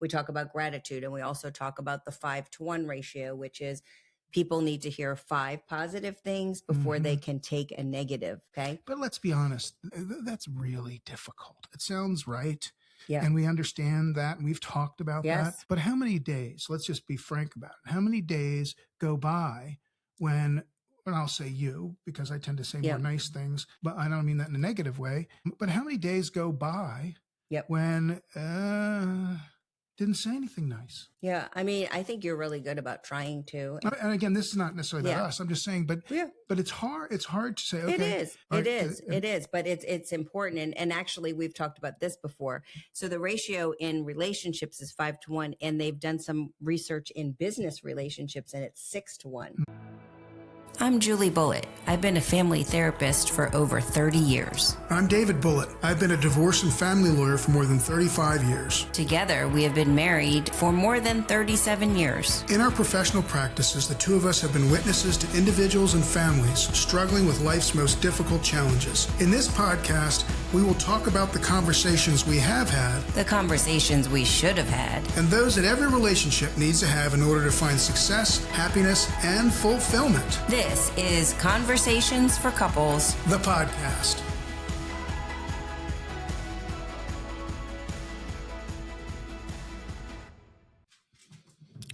we talk about gratitude, and we also talk about the 5-to-1 ratio, which is people need to hear 5 positive things before they can take a negative. Okay. But let's be honest, that's really difficult. It sounds right. Yeah. And we understand that. And we've talked about that. But how many days, let's just be frank about it. How many days go by when, and I'll say you, because I tend to say more nice things, but I don't mean that in a negative way. But how many days go by when didn't say anything nice? Yeah. I mean, I think you're really good about trying to. And again, this is not necessarily about us. I'm just saying, but it's hard. It's hard to say, okay. It is, but it's important. And actually we've talked about this before. So the ratio in relationships is 5-to-1, and they've done some research in business relationships, and it's 6-to-1. I'm Julie Bulitt. I've been a family therapist for over 30 years. I'm David Bulitt. I've been a divorce and family lawyer for more than 35 years. Together, we have been married for more than 37 years. In our professional practices, the two of us have been witnesses to individuals and families struggling with life's most difficult challenges. In this podcast, we will talk about the conversations we have had, the conversations we should have had, and those that every relationship needs to have in order to find success, happiness, and fulfillment. This is Conversations for Couples, the podcast.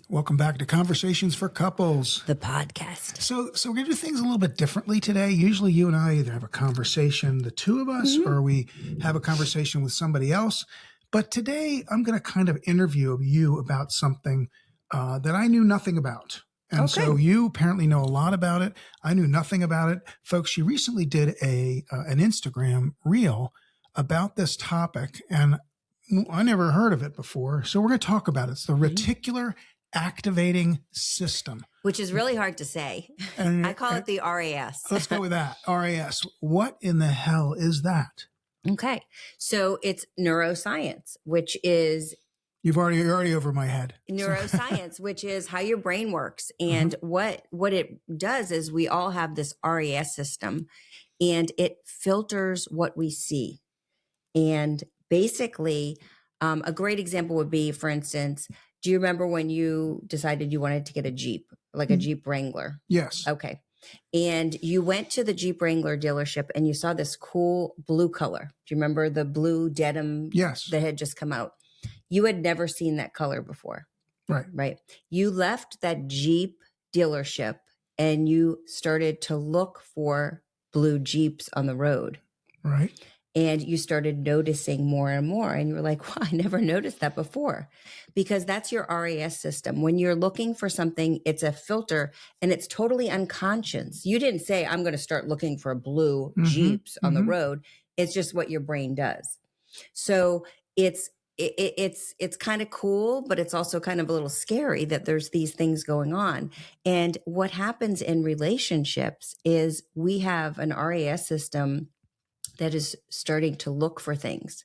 Welcome back to Conversations for Couples, the podcast. So we're going to do things a little bit differently today. Usually you and I either have a conversation, the two of us, or we have a conversation with somebody else. But today I'm going to kind of interview you about something that I knew nothing about. And so you apparently know a lot about it. I knew nothing about it. Folks, she recently did an Instagram reel about this topic, and I never heard of it before. So we're going to talk about it. It's the Reticular Activating System. Which is really hard to say. I call it the RAS. Let's go with that. RAS. What in the hell is that? Okay. So it's neuroscience, which is... You're already over my head. Neuroscience, which is how your brain works. And what it does is we all have this RAS system, and it filters what we see. And basically, a great example would be, for instance, do you remember when you decided you wanted to get a Jeep, like a Jeep Wrangler? Yes. Okay. And you went to the Jeep Wrangler dealership and you saw this cool blue color. Do you remember the blue denim that had just come out? You had never seen that color before. Right. You left that Jeep dealership and you started to look for blue Jeeps on the road. Right. And you started noticing more and more. And you were like, wow, I never noticed that before. Because that's your RAS system. When you're looking for something, it's a filter and it's totally unconscious. You didn't say, I'm going to start looking for blue Jeeps on the road. It's just what your brain does. So it's kind of cool, but it's also kind of a little scary that there's these things going on. And what happens in relationships is we have an RAS system that is starting to look for things.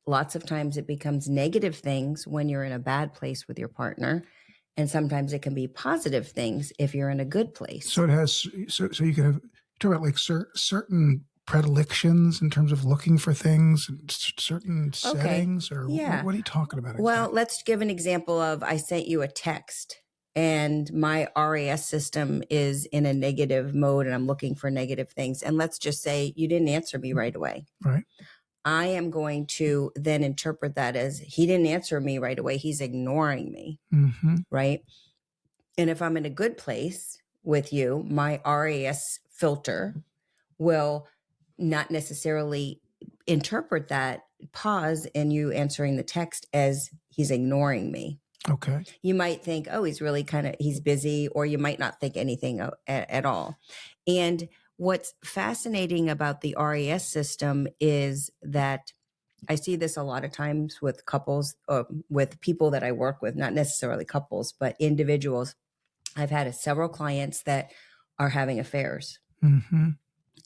Lots of times it becomes negative things when you're in a bad place with your partner. And sometimes it can be positive things if you're in a good place. So it has, so you can talk about like certain predilections in terms of looking for things and certain settings, or what are you talking about exactly? Well, let's give an example of, I sent you a text and my RAS system is in a negative mode and I'm looking for negative things. And let's just say you didn't answer me right away. Right. I am going to then interpret that as he didn't answer me right away. He's ignoring me. Right. And if I'm in a good place with you, my RAS filter will not necessarily interpret that pause in you answering the text as he's ignoring me. Okay. You might think, oh, he's busy, or you might not think anything at all. And what's fascinating about the RAS system is that I see this a lot of times with couples, with people that I work with, not necessarily couples, but individuals. I've had several clients that are having affairs.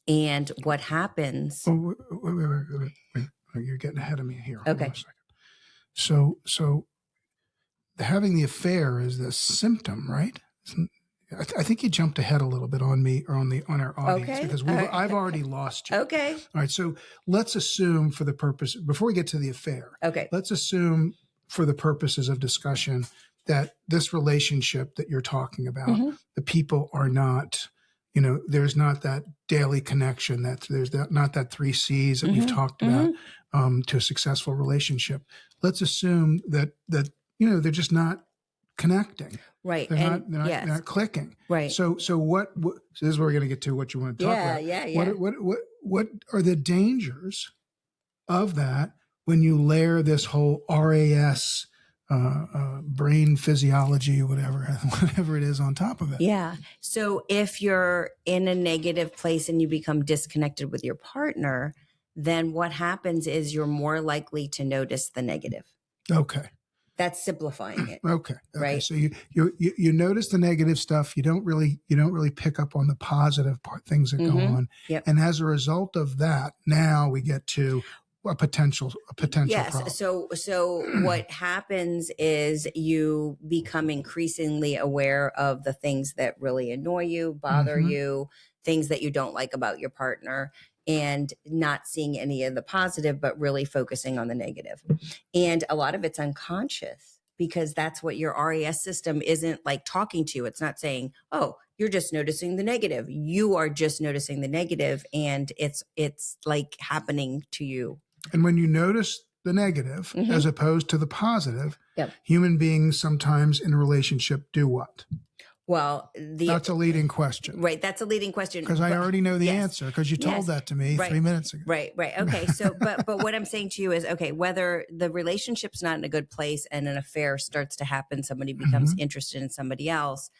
And what happens? Oh, wait. You're getting ahead of me here. Okay. Hold on a second. So having the affair is the symptom, right? I think you jumped ahead a little bit on me or on our audience because I've already lost you. Okay. All right. So let's assume, for the purpose, before we get to the affair, let's assume for the purposes of discussion, that this relationship that you're talking about, the people are not, there's not that daily connection, that there's not that 3 C's that we've talked about to a successful relationship. Let's assume that they're just not connecting. Right. They're not clicking. Right. So what so this is where we're going to get to what you want to talk about. Yeah. What are the dangers of that when you layer this whole RAS brain physiology, whatever it is, on top of it? Yeah. So if you're in a negative place and you become disconnected with your partner, then what happens is you're more likely to notice the negative. Okay. That's simplifying it. Okay. Right. So you notice the negative stuff. You don't really pick up on the positive things that go on. Yep. And as a result of that, now we get to a potential yes. problem. So what happens is you become increasingly aware of the things that really annoy you, bother you, things that you don't like about your partner, and not seeing any of the positive, but really focusing on the negative. And a lot of it's unconscious, because that's what your RAS system isn't like talking to you. It's not saying, oh, you're just noticing the negative. You are just noticing the negative, and it's like happening to you. And when you notice the negative as opposed to the positive, human beings sometimes in a relationship do what? Well, that's a leading question. Right. That's a leading question. Because I already know the answer, because you told that to me 3 minutes ago. Right. Okay. So, but what I'm saying to you is, okay, whether the relationship's not in a good place and an affair starts to happen, somebody becomes interested in somebody else.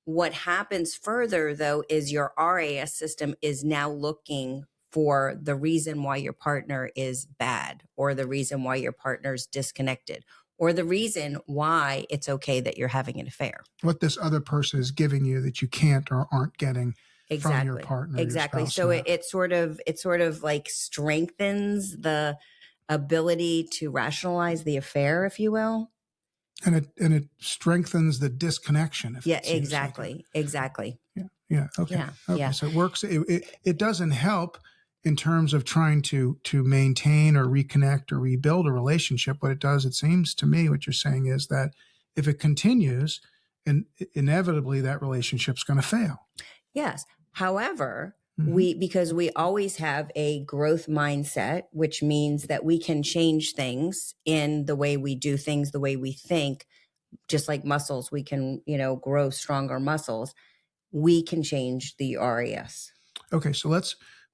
What happens further, though, is your RAS system is now looking for the reason why your partner is bad, or the reason why your partner's disconnected, or the reason why it's okay that you're having an affair. What this other person is giving you that you can't or aren't getting from your partner. Exactly. So it sort of like strengthens the ability to rationalize the affair, if you will. And it strengthens the disconnection. Exactly. Yeah. Okay. So it works. It doesn't help in terms of trying to maintain or reconnect or rebuild a relationship. What it does, it seems to me, what you're saying is that if it continues, and inevitably that relationship's going to fail. Yes. However, because we always have a growth mindset, which means that we can change things in the way we do things, the way we think. Just like muscles, we can, grow stronger muscles. We can change the RAS. Okay. So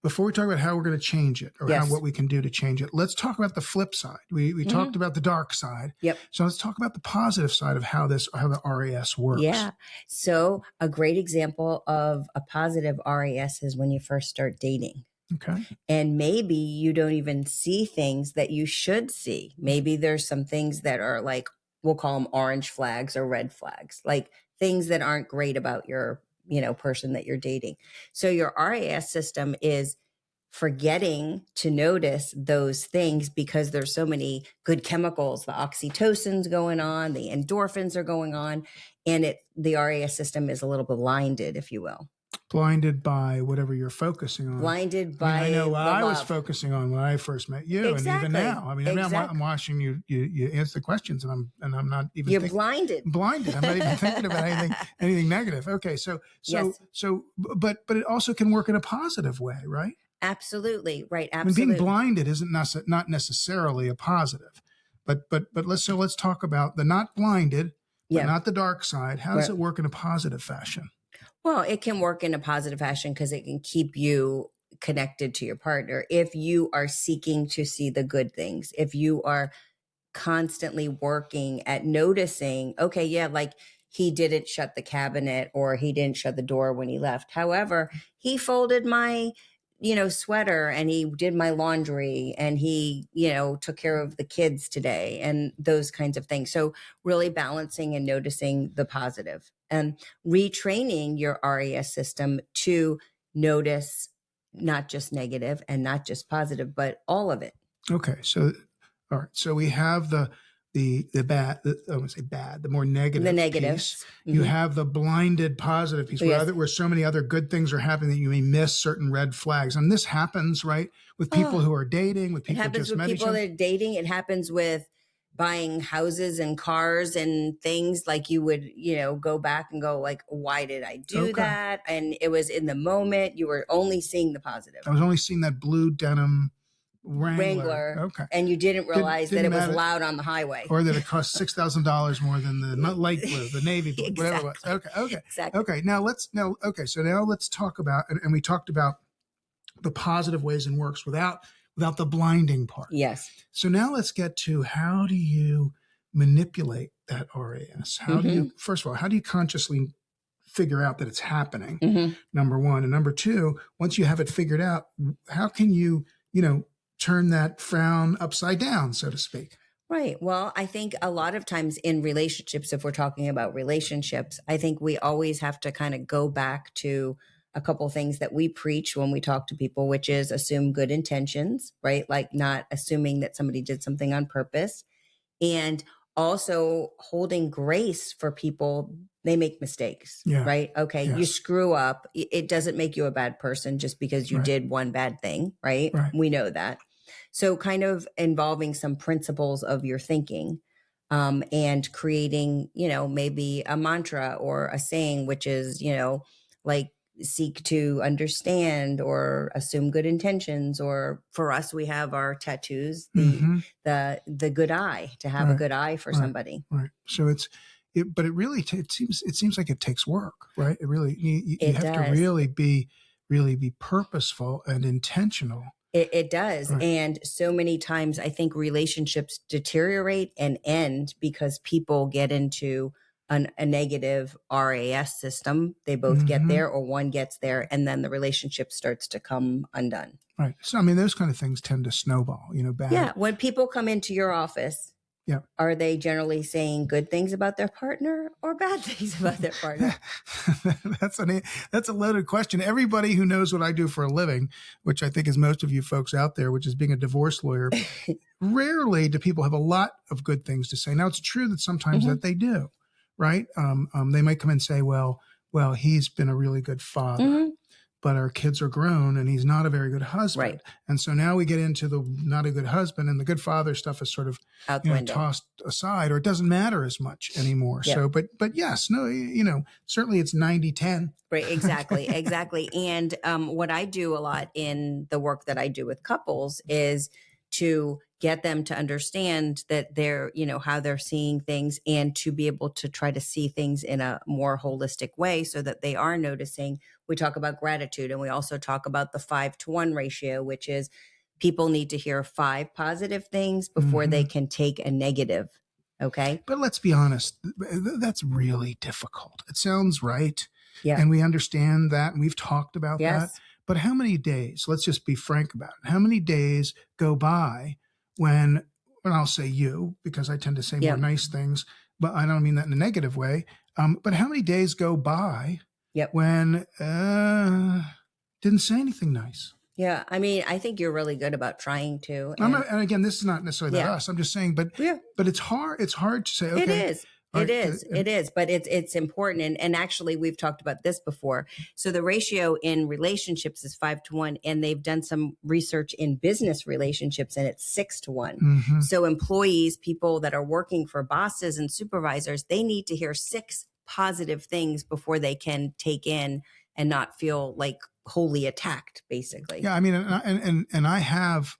before we talk about how we're going to change it, or what we can do to change it, let's talk about the flip side. We talked about the dark side. Yep. So let's talk about the positive side of how the RAS works. Yeah. So a great example of a positive RAS is when you first start dating. Okay. And maybe you don't even see things that you should see. Maybe there's some things that are like, we'll call them orange flags or red flags, like things that aren't great about your person that you're dating. So your RAS system is forgetting to notice those things because there's so many good chemicals. The oxytocin's going on, the endorphins are going on, and the RAS system is a little blinded, if you will. Blinded by whatever you're focusing on. Blinded by I know what I was love. Focusing on when I first met you, Exactly. And even now. I mean, I'm watching you answer the questions, and I'm not even. You're blinded. Blinded. I'm not even thinking about anything negative. Okay, but it also can work in a positive way, right? Absolutely, right. I mean, Absolutely. being blinded isn't not necessarily a positive, but let's talk about the not blinded, but not the dark side. How does it work in a positive fashion? Well, it can work in a positive fashion because it can keep you connected to your partner. If you are seeking to see the good things, if you are constantly working at noticing, okay, yeah, like he didn't shut the cabinet or he didn't shut the door when he left. However, he folded my, sweater and he did my laundry and he, took care of the kids today and those kinds of things. So really balancing and noticing the positive and retraining your RAS system to notice not just negative and not just positive, but all of it. Okay. So, all right. So we have the bad, I wouldn't say bad, the more negative the negatives. Piece. You have the blinded positive piece where so many other good things are happening that you may miss certain red flags. And this happens, right, with people who are dating, with people who just met each other. It happens with people that are dating. It happens with buying houses and cars and things, like you would, go back and go like, why did I do that? And it was in the moment, you were only seeing the positive. I was only seeing that blue denim Wrangler. Okay. And you didn't realize that it was matter, loud on the highway. Or that it cost $6,000 more than the light blue, the navy blue, exactly. whatever it was. Okay. Exactly. Okay. So now let's talk about, and we talked about the positive ways it works without the blinding part. Yes. So now let's get to, how do you manipulate that RAS? How do you, first of all, how do you consciously figure out that it's happening? Number one. And number two, once you have it figured out, how can you, turn that frown upside down, so to speak? Right. Well, I think a lot of times in relationships, if we're talking about relationships, I think we always have to kind of go back to a couple things that we preach when we talk to people, which is assume good intentions, right? Like not assuming that somebody did something on purpose, and also holding grace for people. They make mistakes, right? Okay. Yes. You screw up. It doesn't make you a bad person just because you did one bad thing, right? We know that. So kind of involving some principles of your thinking, and creating, maybe a mantra or a saying, which is, like seek to understand or assume good intentions. Or for us, we have our tattoos, the good eye, to have a good eye for somebody. Right. So but it really, it seems like it takes work, right? It really, you have to really be purposeful and intentional. It does. Right. And so many times I think relationships deteriorate and end because people get into a negative RAS system. They both get there, or one gets there, and then the relationship starts to come undone. Right. So, I mean, those kind of things tend to snowball, bad. Yeah. When people come into your office, are they generally saying good things about their partner or bad things about their partner? That's a loaded question. Everybody who knows what I do for a living, which I think is most of you folks out there, which is being a divorce lawyer, rarely do people have a lot of good things to say. Now, it's true that sometimes that they do, right? They might come and say, well, he's been a really good father. But our kids are grown and he's not a very good husband. Right. And so now we get into the not a good husband, and the good father stuff is sort of tossed aside, or it doesn't matter as much anymore. Yep. So, but yes, no, certainly it's 90-10. Right. Exactly. Exactly. And what I do a lot in the work that I do with couples is to get them to understand that they're, how they're seeing things, and to be able to try to see things in a more holistic way so that they are noticing. We talk about gratitude, and we also talk about the 5-to-1 ratio, which is people need to hear 5 positive things before they can take a negative. Okay. But let's be honest, that's really difficult. It sounds right. Yeah. And we understand that, and we've talked about that. But how many days, let's just be frank about it, how many days go by when I'll say you, because I tend to say more nice things, but I don't mean that in a negative way. But how many days go by when didn't say anything nice? Yeah. I mean, I think you're really good about trying to. And again, this is not necessarily about us. I'm just saying, but it's hard. It's hard to say, okay. It is. It is, but it's important. And actually we've talked about this before. So the ratio in relationships is 5-to-1, and they've done some research in business relationships, and it's 6-to-1. So employees, people that are working for bosses and supervisors, they need to hear 6 positive things before they can take in and not feel like wholly attacked, basically. Yeah. I mean, and I have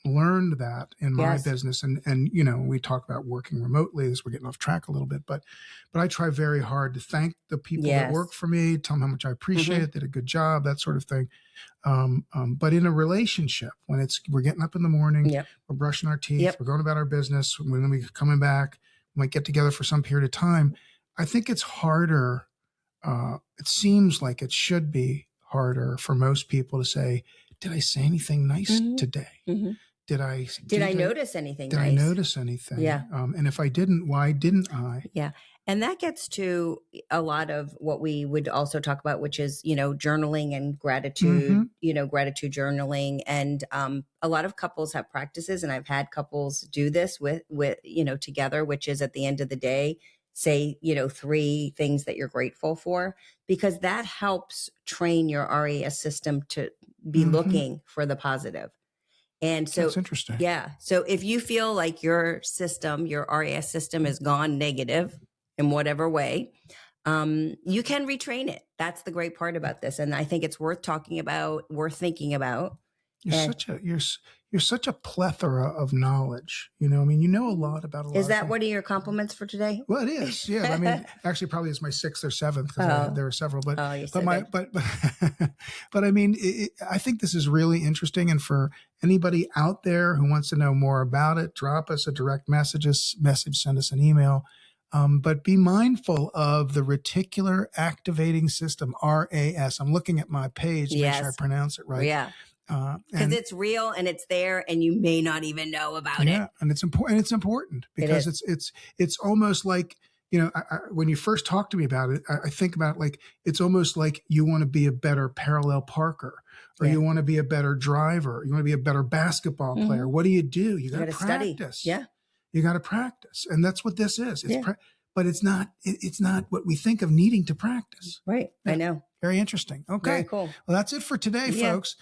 learned that in my business, and we talk about working remotely as we're getting off track a little bit, but I try very hard to thank the people that work for me, tell them how much I appreciate it, did a good job, that sort of thing. But in a relationship, when we're getting up in the morning, we're brushing our teeth, we're going about our business, when we're coming back, we might get together for some period of time. I think it's harder. It seems like it should be harder for most people to say, did I say anything nice today? Did I notice anything nice? Did I notice anything? Yeah. And if I didn't, why didn't I? Yeah. And that gets to a lot of what we would also talk about, which is, journaling and gratitude, gratitude journaling. And a lot of couples have practices, and I've had couples do this with together, which is at the end of the day, say, 3 things that you're grateful for, because that helps train your RAS system to be looking for the positive. And so, That's interesting. yeah. So if you feel like your system, your RAS system has gone negative in whatever way, you can retrain it. That's the great part about this. And I think it's worth talking about, worth thinking about. You're such a plethora of knowledge. You know, I mean, you know a lot about a lot. Is that one of your compliments for today? Well, it is. Yeah. I mean, actually, probably it's my 6th or 7th because there are several. But but I mean, I think this is really interesting. And for anybody out there who wants to know more about it, drop us a direct message, send us an email. But be mindful of the Reticular Activating System, RAS. I'm looking at my page to make sure I pronounce it right. Yeah. Because it's real and it's there and you may not even know about it. Yeah. And it's important. It's important because it's almost like, you know, when you first talk to me about it, I think about it like, it's almost like you want to be a better parallel parker, or you want to be a better driver. You want to be a better basketball player. What do? You got to practice. Study. Yeah. You got to practice. And that's what this is. But it's not what we think of needing to practice. Right. Yeah. I know. Very interesting. Okay. Very cool. Well, that's it for today, folks.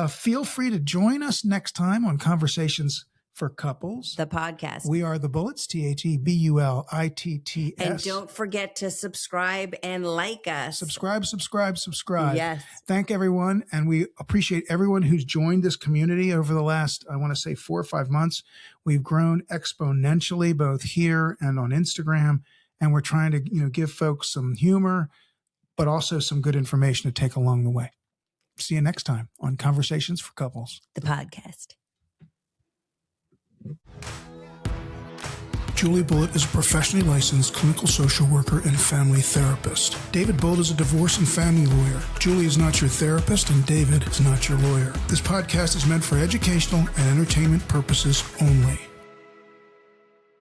Feel free to join us next time on Conversations for Couples, the podcast. We are the Bullitts, TheBullitts. And don't forget to subscribe and like us. Subscribe. Yes. Thank everyone. And we appreciate everyone who's joined this community over the last, I want to say 4 or 5 months. We've grown exponentially, both here and on Instagram. And we're trying to, give folks some humor, but also some good information to take along the way. See you next time on Conversations for Couples, the podcast. Julie Bulitt is a professionally licensed clinical social worker and family therapist. David Bulitt is a divorce and family lawyer. Julie is not your therapist, and David is not your lawyer. This podcast is meant for educational and entertainment purposes only.